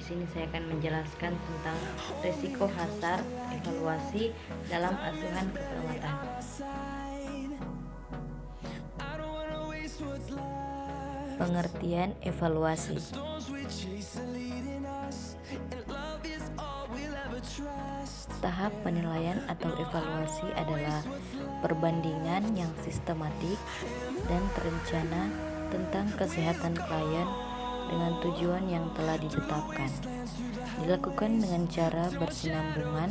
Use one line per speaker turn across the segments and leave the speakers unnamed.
sini saya akan menjelaskan tentang risiko hasar evaluasi dalam asuhan keperawatan. Pengertian evaluasi. Tahap penilaian atau evaluasi adalah perbandingan yang sistematik dan terencana tentang kesehatan klien dengan tujuan yang telah ditetapkan. Dilakukan dengan cara bersinambungan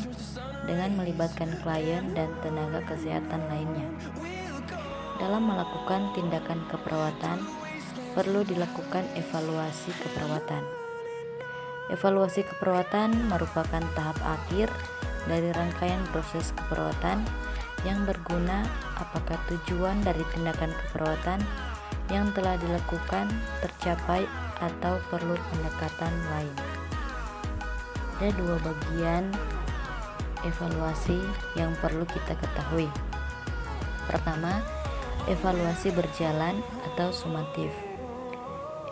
dengan melibatkan klien dan tenaga kesehatan lainnya. Dalam melakukan tindakan keperawatan, perlu dilakukan evaluasi keperawatan. Evaluasi keperawatan merupakan tahap akhir dari rangkaian proses keperawatan yang berguna apakah tujuan dari tindakan keperawatan yang telah dilakukan tercapai atau perlu pendekatan lain. Ada dua bagian evaluasi yang perlu kita ketahui. Pertama, evaluasi berjalan atau sumatif.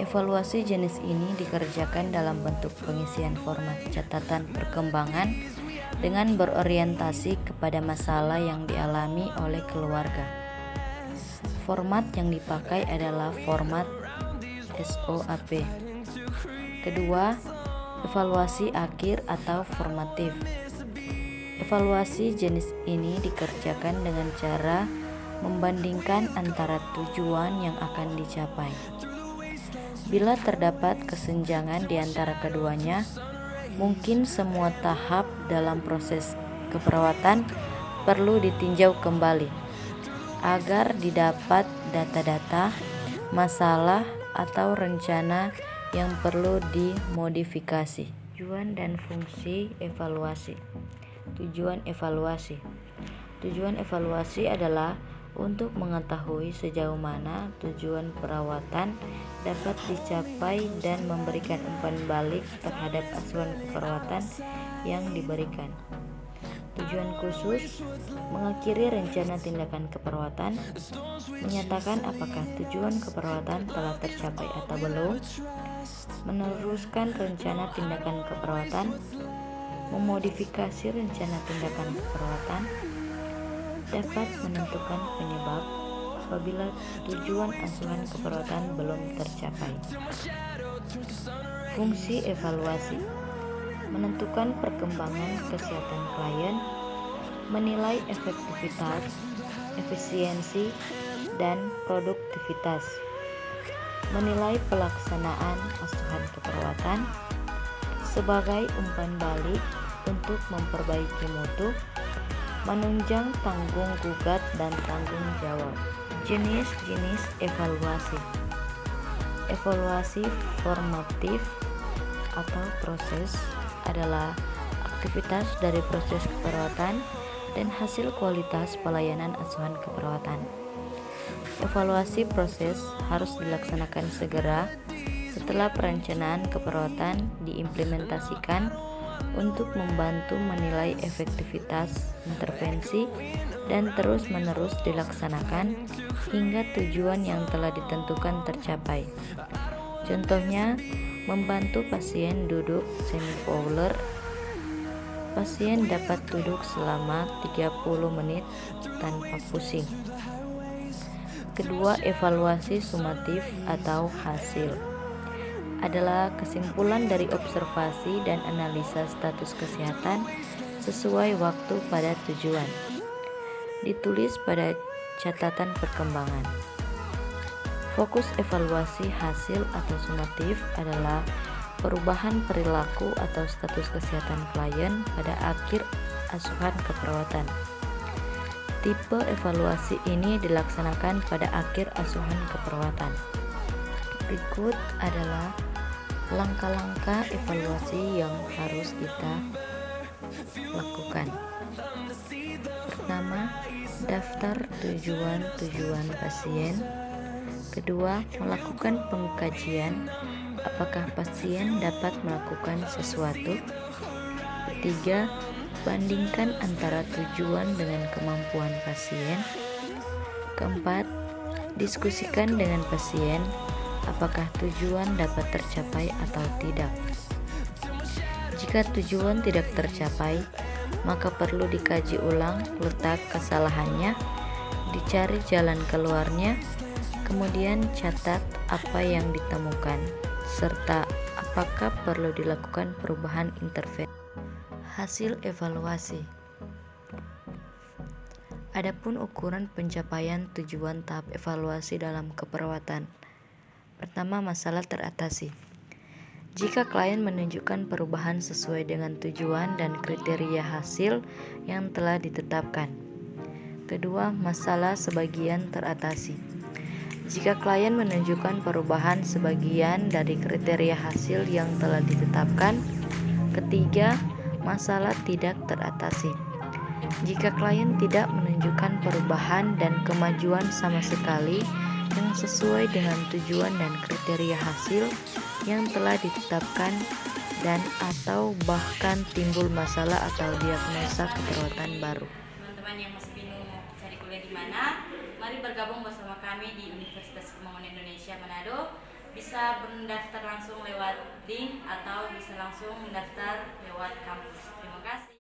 Evaluasi jenis ini dikerjakan dalam bentuk pengisian format catatan perkembangan dengan berorientasi kepada masalah yang dialami oleh keluarga. Format yang dipakai adalah format SOAP. Kedua, evaluasi akhir atau formatif. Evaluasi jenis ini dikerjakan dengan cara membandingkan antara tujuan yang akan dicapai. Bila terdapat kesenjangan di antara keduanya, mungkin semua tahap dalam proses keperawatan perlu ditinjau kembali agar didapat data-data, masalah, atau rencana yang perlu dimodifikasi. Tujuan dan fungsi evaluasi. Tujuan evaluasi. Tujuan evaluasi adalah untuk mengetahui sejauh mana tujuan perawatan dapat dicapai dan memberikan umpan balik terhadap asuhan keperawatan yang diberikan. Tujuan khusus mengakhiri rencana tindakan keperawatan, menyatakan apakah tujuan keperawatan telah tercapai atau belum, meneruskan rencana tindakan keperawatan, memodifikasi rencana tindakan keperawatan, dapat menentukan penyebab apabila tujuan asuhan keperawatan belum tercapai. Fungsi evaluasi menentukan perkembangan kesehatan klien, menilai efektivitas, efisiensi, dan produktivitas, menilai pelaksanaan asuhan keperawatan sebagai umpan balik untuk memperbaiki mutu, menunjang tanggung gugat dan tanggung jawab. Jenis-jenis evaluasi. Evaluasi formatif atau proses adalah aktivitas dari proses keperawatan dan hasil kualitas pelayanan asuhan keperawatan. Evaluasi proses harus dilaksanakan segera setelah perencanaan keperawatan diimplementasikan untuk membantu menilai efektivitas intervensi dan terus-menerus dilaksanakan hingga tujuan yang telah ditentukan tercapai. Contohnya, membantu pasien duduk semi-fowler. Pasien dapat duduk selama 30 menit tanpa pusing. Kedua, evaluasi sumatif atau hasil adalah kesimpulan dari observasi dan analisa status kesehatan sesuai waktu pada tujuan. Ditulis pada catatan perkembangan. Fokus evaluasi hasil atau sumatif adalah perubahan perilaku atau status kesehatan klien pada akhir asuhan keperawatan. Tipe evaluasi ini dilaksanakan pada akhir asuhan keperawatan. Berikut adalah langkah-langkah evaluasi yang harus kita lakukan. Pertama, daftar tujuan-tujuan pasien. Kedua, melakukan pengkajian apakah pasien dapat melakukan sesuatu. Ketiga, bandingkan antara tujuan dengan kemampuan pasien. Keempat, diskusikan dengan pasien apakah tujuan dapat tercapai atau tidak. Jika tujuan tidak tercapai, maka perlu dikaji ulang letak kesalahannya, dicari jalan keluarnya, kemudian catat apa yang ditemukan, serta apakah perlu dilakukan perubahan intervensi. Hasil evaluasi. Adapun ukuran pencapaian tujuan tahap evaluasi dalam keperawatan. Pertama, masalah teratasi. Jika klien menunjukkan perubahan sesuai dengan tujuan dan kriteria hasil yang telah ditetapkan. Kedua, masalah sebagian teratasi. Jika klien menunjukkan perubahan sebagian dari kriteria hasil yang telah ditetapkan. Ketiga, masalah tidak teratasi. Jika klien tidak menunjukkan perubahan dan kemajuan sama sekali yang sesuai dengan tujuan dan kriteria hasil yang telah ditetapkan dan atau bahkan timbul masalah atau diagnosa keperawatan baru.
Teman-teman yang masih bingung mau cari kuliah di mana, mari bergabung bersama kami di Universitas Pembangunan Indonesia Manado. Bisa mendaftar langsung lewat link atau bisa langsung mendaftar lewat kampus. Terima kasih.